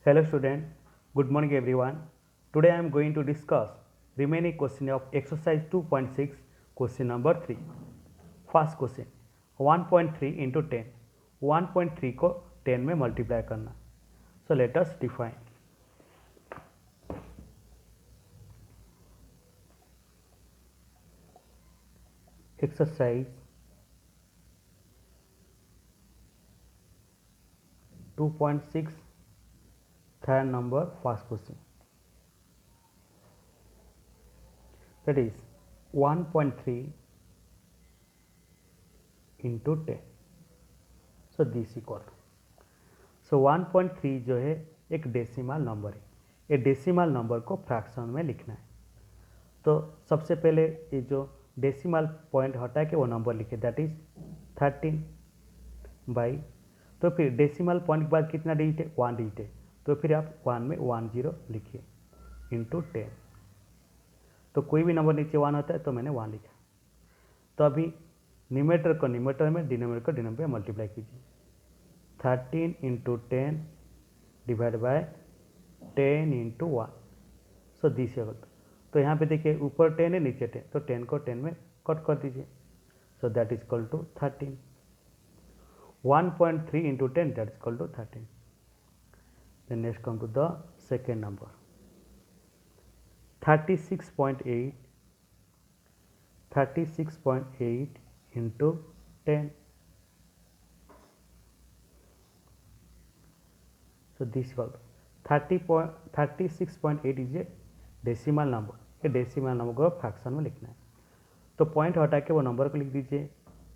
Hello student, good morning everyone. Today I am going to discuss remaining question of exercise 2.6 question number 3. First question 1.3 into 10. 1.3 को 10 में multiply करना. So let us define. Exercise 2.6 third number first question. That is 1.3 into 10. So this equal. So 1.3 जो है एक decimal number है. ये decimal number को fraction में लिखना है. तो सबसे पहले ये जो डेसिमल पॉइंट हटा के वो नंबर लिखे, दैट इज 13 बाई. तो फिर डेसिमल पॉइंट के बाद कितना डिजिट है? 1 डिजिट है. तो फिर आप 1 में 10 लिखिए इंटू 10. तो कोई भी नंबर नीचे 1 होता है तो मैंने 1 लिखा. तो अभी न्यूमरेटर को न्यूमरेटर में, डिनोमिनेटर को डिनोमिनेटर में मल्टीप्लाई कीजिए. 13 into 10 divide by 10 into 1. So this equal. तो यहाँ पे देखिए ऊपर 10 है नीचे 10, तो 10 को 10 में कट कर दीजिए. So that is equal to 13. 1.3 into 10 that is equal to 13. Then next come to the second number 36.8. 36.8 into 10. So this equal 36.8 is a decimal number. ये डेसिमल नंबर को फ्रैक्शन में लिखना है. तो पॉइंट हटा के वो नंबर को लिख दीजिए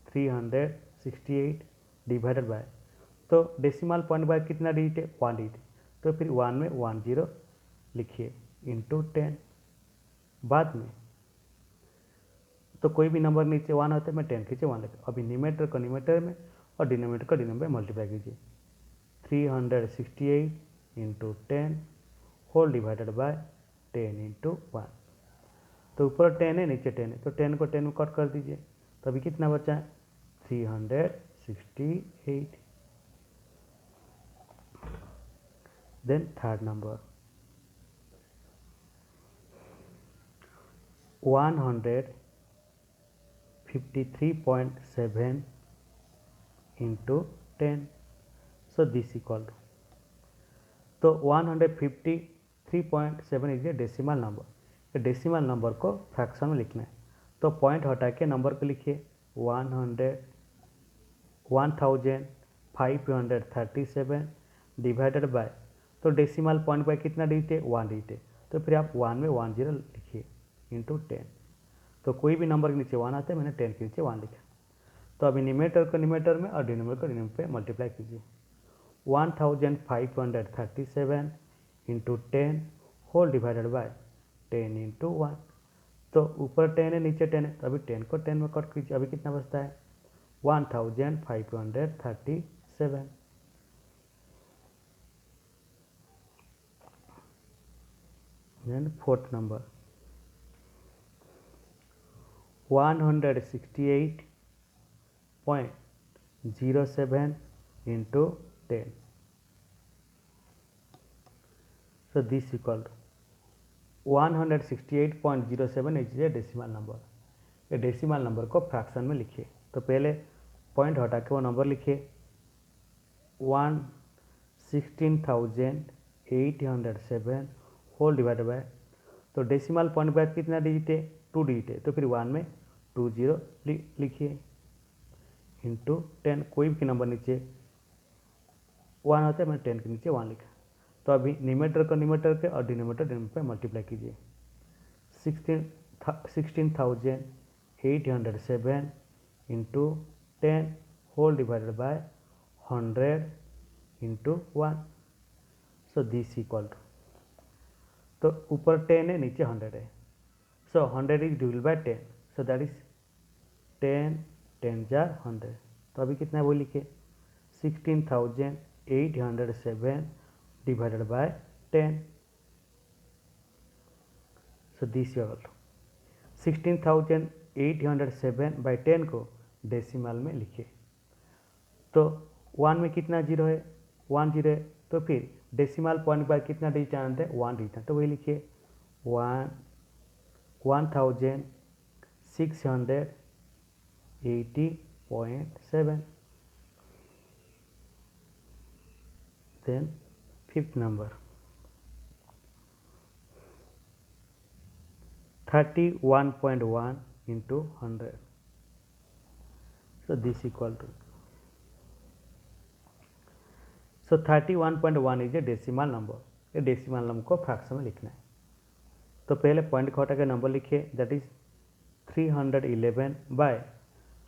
368 डिवाइडेड बाय. तो डेसिमल पॉइंट बाय कितना डिजिट है? 1 डिजिट. तो फिर 1 में 10 लिखिए इंटू 10. बाद में तो कोई भी नंबर नीचे 1 होता है, मैं 10 नीचे 1 लिखा. अभी न्यूमरेटर को न्यूमरेटर में और डिनोमिनेटर को डिनोमिनेटर में मल्टीप्लाई कीजिए. 368 into 10 whole divided by 10 into 1. तो ऊपर 10 है नीचे 10 है, तो 10 को 10 में कट कर दीजिए. तो अभी कितना बचा है? 368. Then third number 153.7 into 10. So this equal. तो 153.7 इज ए डेसिमल नंबर. ये डेसिमल नंबर को फ्रैक्शन में लिखना है. तो पॉइंट हटा के नंबर को लिखिए 1537 डिवाइडेड बाय. तो डेसिमल पॉइंट बाय कितना डिजिट है? 1 डिजिट है. तो फिर आप 1 में 10 लिखिए इंटू 10. तो कोई भी नंबर के नीचे 1 आता है, मैंने 10 के नीचे 1 लिखा. तो अभी न्यूमरेटर को न्यूमरेटर में और डिनोमिनेटर को डिनोमिनेटर पे मल्टीप्लाई कीजिए. 1537 into 10 whole divided by 10 into 1. तो ऊपर 10 है नीचे 10 है, तो अभी 10 को 10 में कट कीजिए. अभी कितना बचता है? 1537. Then fourth number 168.07 into 10. So this equal to 168.07 is a decimal number. ये डेसिमल नंबर को फ्रैक्शन में लिखिए. तो पहले पॉइंट हटा के वो नंबर लिखिए 116,807 होल डिवाइडेड बाय. तो डेसिमल पॉइंट के बाद कितना डिजिट है? 2 डिजिट है. तो फिर 1 में 20 लिखिए इंटू 10. कोई भी नंबर नीचे 1 होता है, मैंने 10 के नीचे 1 लिखा. तो अभी न्यूमरेटर को न्यूमरेटर के और डिनोमिनेटर डिनोमिनेटर पे मल्टीप्लाई कीजिए. 16,807 into 10 whole divided by 100 into 1. So this equal to. तो ऊपर 10 है नीचे 100 है. So 100 is divided by 10. So that is 10 10 जार 100. तो अभी कितना है वो लिखिए 16,807 divided by 10. So this equal to 16,807 by 10 को डेसिमल में लिखिए. तो 1 में कितना जीरो है? 1 जीरो है. तो फिर डेसिमल पॉइंट पर कितना डिजिट आना है, 1 डिजिट, तो वही लिखिए 1680.7। Then fifth number 31.1 into 100. So this equal to, so 31.1 is a decimal number. ये डेसिमल नंबर को फ्रैक्शन में लिखना है। तो पहले पॉइंट को हटा के नंबर लिखिए, that is 311 by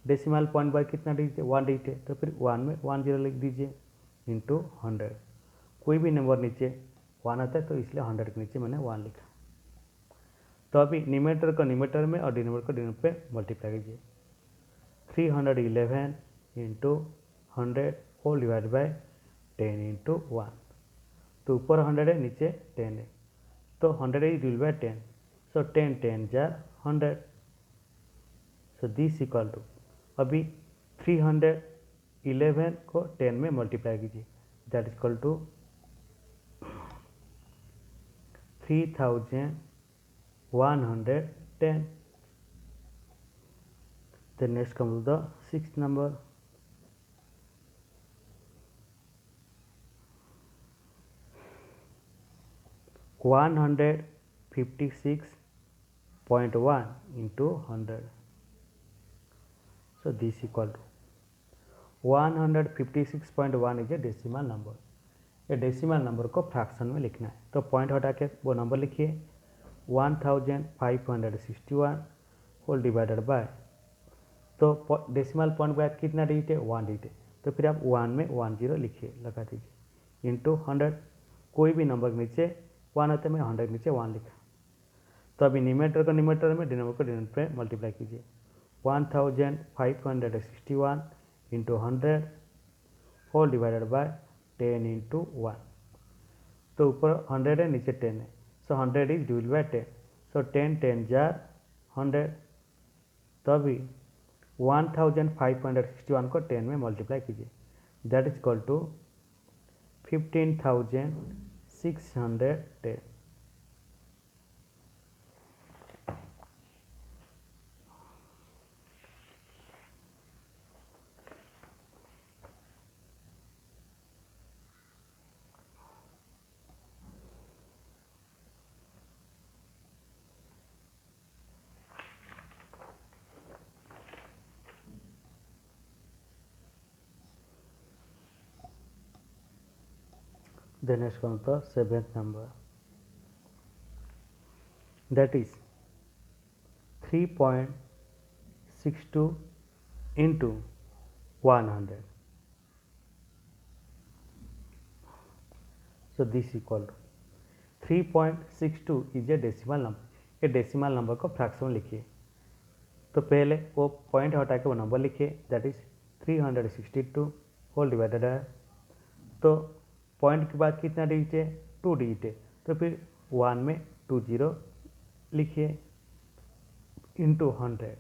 decimal point by कितना डिजिट है, 1 डिजिट है, तो फिर 1 में 10 लिख दीजिए इंटू 100। कोई भी नंबर नीचे 1 आता है तो इसलिए 100 के नीचे मैंने 1 लिखा। तो अभी न्यूमरेटर को न्यूमरेटर में और डिनोमिनेटर को डिनोमिनेटर पे मल्टीप्लाई कीजिए। 311 into 100 whole divide by 10 into 1। तो ऊपर 100 है, नीचे 10 है, तो 100 इज डिवाइड बाय 10, सो 10 10 जार 100। सो दिस इक्वल टू, अभी 311 को 10 में मल्टीप्लाई कीजिए, that is equal to 3110। Then next comes the sixth number. (156.1 into 100). So this equal to 156.1 is a decimal number. ये डेसिमल नंबर को फ्रैक्शन में लिखना है, तो पॉइंट हटा के वो नंबर लिखिए 1561 होल डिवाइडेड बाय, तो डेसिमल पॉइंट बाद कितना डिजिट है, 1 डिजिट है, तो फिर आप 1 में 10 लिखिए, लगा दीजिए इंटू 100। कोई भी नंबर के नीचे 1 होता है, मैं 100 के नीचे 1 लिखा। तो अभी न्यूमरेटर को न्यूमरेटर में, डिनोमिनेटर को डिनोमिनेटर में मल्टीप्लाई कीजिए। 1561 into 100 whole divided by 10 into 1। तो ऊपर 100 है, नीचे 10 है, so 100 is divide by 10, so 10 10 जार 100। तो अभी 1561 को 10 में मल्टीप्लाई कीजिए, that is equal to 15,610। The next comes the seventh number, that is 3.62 into 100. So this equal to 3.62 is a decimal number. ये डेसिमल नंबर को फ्रैक्शन में लिखिए। तो पहले वो पॉइंट हटा के वो नंबर लिखिए, दैट इज 362 होल डिवाइडेड है। तो पॉइंट के बाद कितना डिजिट है, 2 डिजिट है, तो फिर 1 में 20 लिखिए इंटू 100।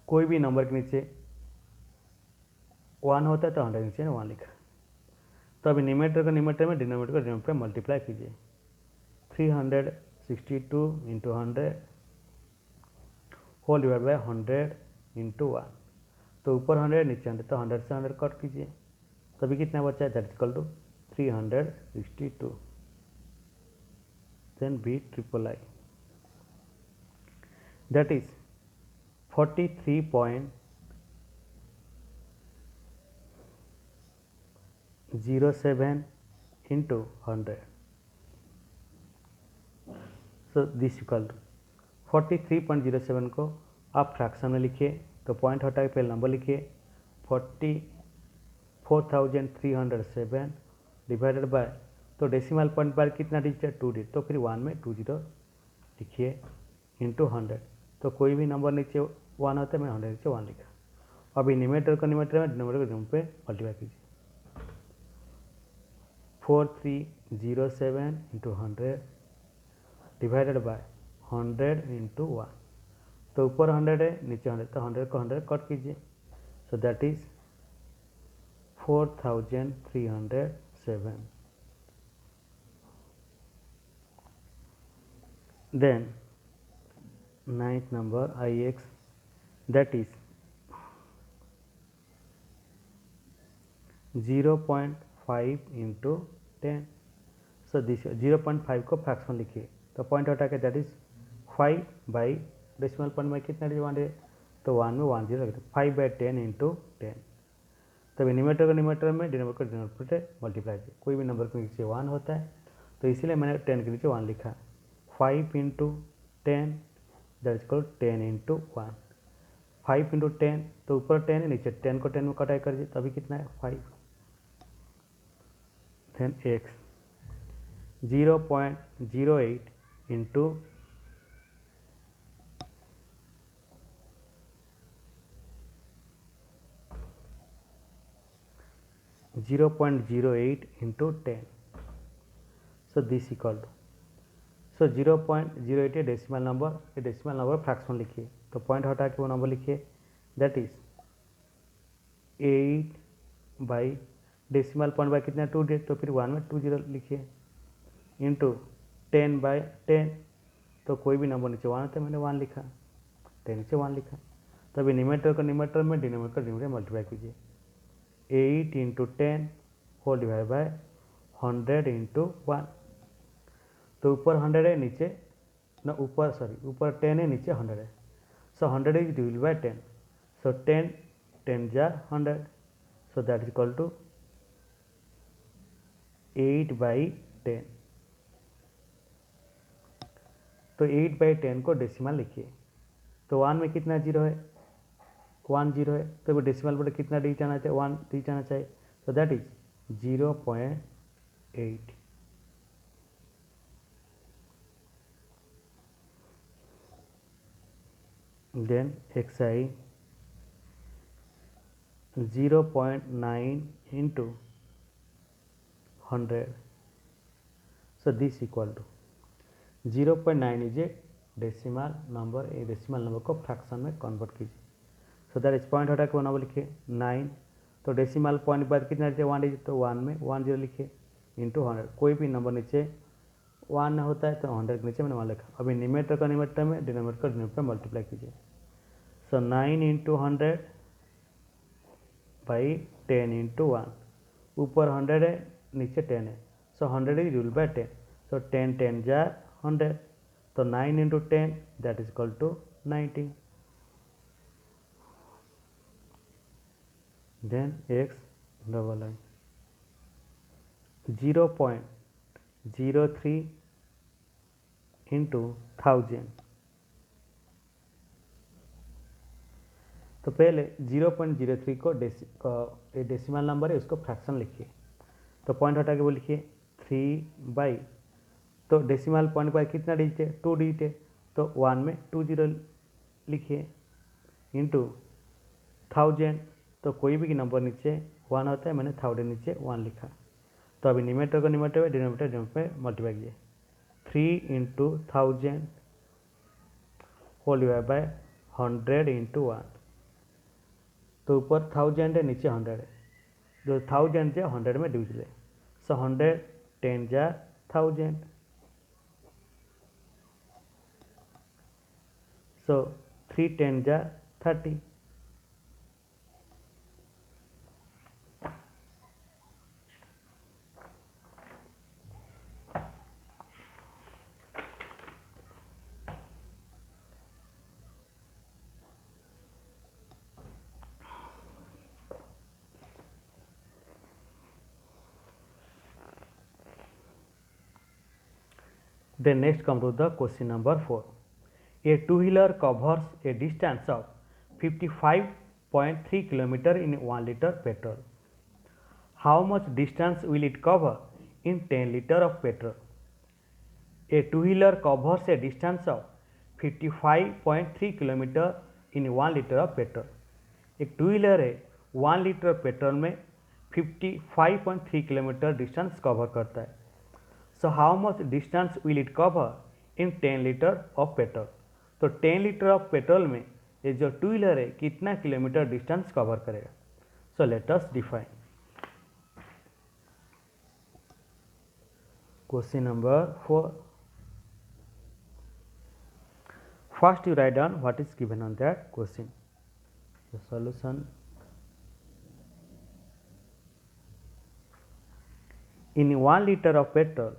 कोई भी नंबर के नीचे 1 होता है तो 100 के नीचे 1 लिखा। तो अभी न्यूमरेटर को न्यूमरेटर में, डिनोमिनेटर को डिनोमिनेटर में मल्टीप्लाई कीजिए। 362 into 100 whole divide by 100 into 1। तो ऊपर 100 नीचे 100, तो 100 से 100 कट कीजिए, तभी कितना बचा है, that is equal to 362। Then B triple I, that is 43.07 into 100। So this equal to 43.07 को आप फ्रैक्शन में लिखिए। तो पॉइंट हटा के पहले नंबर लिखिए 44,307 डिवाइडेड बाय, तो डेसिमल पॉइंट पर कितना डिजिट है, 2 डिजिट, तो फिर 1 में 20 लिखिए इंटू 100। तो कोई भी नंबर नीचे 1 होता है, मैं 100 नीचे 1 लिखा। अभी न्यूमरेटर को न्यूमरेटर में, डिनोमिनेटर को डिनोमिनेटर पे मल्टीप्लाई कीजिए। 4307 इंटू 100 डिवाइडेड बाय 100 इंटू 1। तो ऊपर 100 है, नीचे 100, तो 100 को 100 कट कीजिए, सो that is 4307. Then ninth number Ix, that is 0.5 into 10. So this 0.5 को फ्रैक्शन लिखिए, तो पॉइंट हटा के that is 5 by decimal point में कितना डिवाइड, तो 1 में 1 0 लगता है, 5/10 इंटू 10. तब न्यूमरेटर को न्यूमरेटर में, डिनोमिनेटर को डिनोमिनेटर मल्टीप्लाई किया. कोई भी नंबर के नीचे 1 होता है, तो इसीलिए मैंने 10 के नीचे 1 लिखा. 5 into 10 that is equal 10 into 1. 5 into 10, तो ऊपर 10 है, नीचे 10 को 10 में कटाई कर दीजिए, तभी कितना है 5. Then x 0.08 into 0.08 into 10. So this equal to, so 0.08 a decimal number, a decimal number fraction लिखिए, तो पॉइंट हटा के वो नंबर लिखिए, that is 8 by decimal point by कितना 2 दे, तो फिर 1 में 2 0 लिखिए, इंटू 10/10, तो कोई भी नंबर नीचे 1 होता है, मैंने 1 लिखा, 10 नीचे 1 लिखा. तो अभी न्यूमरेटर को न्यूमरेटर में, डिनोमिनेटर को डिनोमिनेटर मल्टीप्लाई कीजिए. 8 into 10 whole divide by 100 into 1. तो ऊपर 100 है, नीचे ना, ऊपर 10 है, नीचे 100 है. So 100 is divide by 10. So 10 जा 100, so that is equal to 8/10. तो 8/10 को डेसिमल लिखिए, तो 1 में कितना 0 है, 1 0 है, तो वो डेसिमल पर कितना डी जाना चाहिए, 1 डी जाना चाहिए, so that is 0.8. then xi 0.9 into 100, so this equal to 0.9 is a decimal number. A decimal number को फ्रैक्शन में कन्वर्ट कीजिए. सो दैट इज पॉइंट हटा के वो नंबर लिखिए 9, तो डेसिमल पॉइंट के बाद कितना नीचे 1 डिजिट, तो 1 में 1 0 लिखिए, इंटू 100. कोई भी नंबर नीचे 1 होता है, तो 100 के नीचे मैंने 1 लिखा. अभी न्यूमरेटर का न्यूमरेटर में, डिनोमिनेटर का डिनोमिनेटर मल्टीप्लाई कीजिए. So 9 into 100 by 10 into 1. ऊपर 100 है, नीचे 10 है, so 100 is rule by 10. So 10 जा 100, तो 9 into 10 that is equal to 90. then x double I 0.03 into 1000. तो पहले 0.03 को डेसिमल नंबर है, उसको फ्रैक्शन लिखिए, तो पॉइंट हटा के वो लिखिए 3 बाई, तो डेसिमल पॉइंट बाई कितना डिजिट है, 2 डिजिट है, तो 1 में 2 0 लिखिए, इंटू 1000, तो कोई भी नंबर नीचे 1 होता है, मैंने 1000 नीचे 1 लिखा. तो अभी न्यूमरेटर को न्यूमरेटर में, डिनोमिनेटर डिनोमिनेटर में मल्टीप्लाई कीजिए. 3 into 1000 whole divide by 100 into 1. तो ऊपर 1000 है, नीचे 100 है, जो 1000 से 100 में डिविजिबल है. सो 100 10 जा 1000, सो 3 10 जा 30. Then next come to the question number 4. A two-wheeler covers a distance of 55.3 km in 1 liter petrol. How much distance will it cover in 10 liter of petrol? A two-wheeler covers a distance of 55.3 km in 1 liter of petrol. एक two wheeler है 1 litre petrol में 55.3 kilometre distance cover करता है. So how much distance will it cover in 10 litre of petrol. तो 10 litre of petrol में ये जो two wheeler है कितना किलोमीटर डिस्टेंस कवर करेगा. So let us define. Question number 4. First you write down what is given on that question. The solution. In 1 liter of petrol,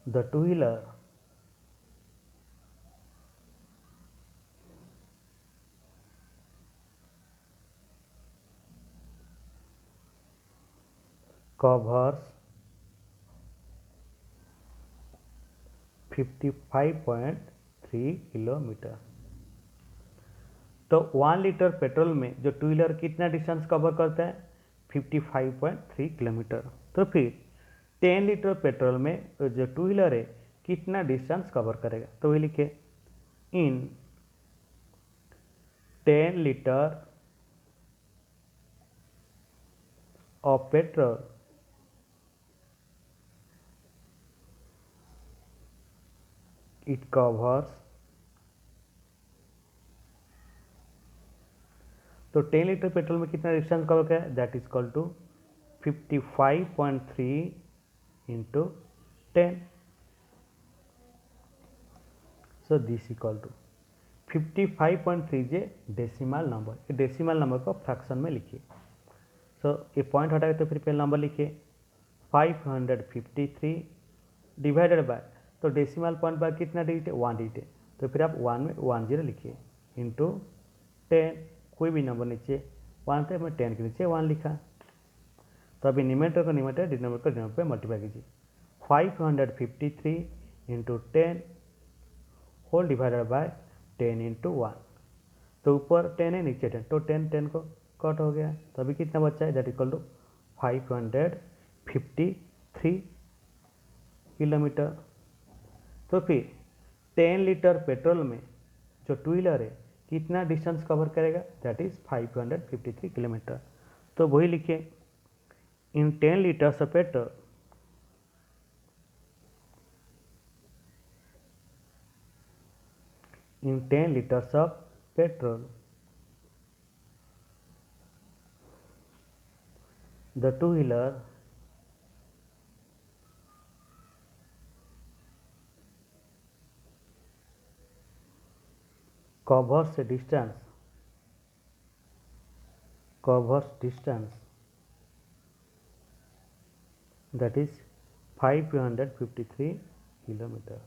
the two-wheeler covers 55.3 kilometre. तो 1 litre petrol में जो two wheeler कितना distance cover करता है 55.3 kilometre. तो फिर 10 litre petrol में जो टू व्हीलर है कितना डिस्टेंस कवर करेगा, तो वही लिखे in 10 litre of petrol it covers, तो 10 लीटर पेट्रोल में कितना डिस्टेंस कवर करेगा, that is equal to 55.3 into 10। So this equal to 55.3 जे डेसिमल नंबर, ये डेसिमल नंबर को फ्रैक्शन में लिखिए। सो ये पॉइंट हटाए तो फिर पहले नंबर लिखिए 553 डिवाइडेड बाय, तो डेसिमल पॉइंट बाय कितना डिजिट है 1 डिजिट है, तो फिर आप 1 में 10 लिखिए इंटू 10, कोई भी नंबर नीचे 1 थे, मैं 10 के नीचे 1 लिखा। तो अभी न्यूमरेटर को न्यूमरेटर, डिनोमिनेटर को डिनोमिनेटर पे मल्टीप्लाई कीजिए 553 into 10 whole divided by 10 into 1, तो ऊपर 10 है नीचे 10, तो 10 को कट हो गया, तो अभी कितना बचा है, दैट इक्वल टू 553 किलोमीटर। तो फिर 10 लीटर पेट्रोल में जो टू व्हीलर है कितना डिस्टेंस कवर करेगा, दैट इज 553 किलोमीटर। तो वही लिखिए इन 10 litres of petrol in 10 liters of petrol, the two-wheeler covers distance that is 553 kilometer।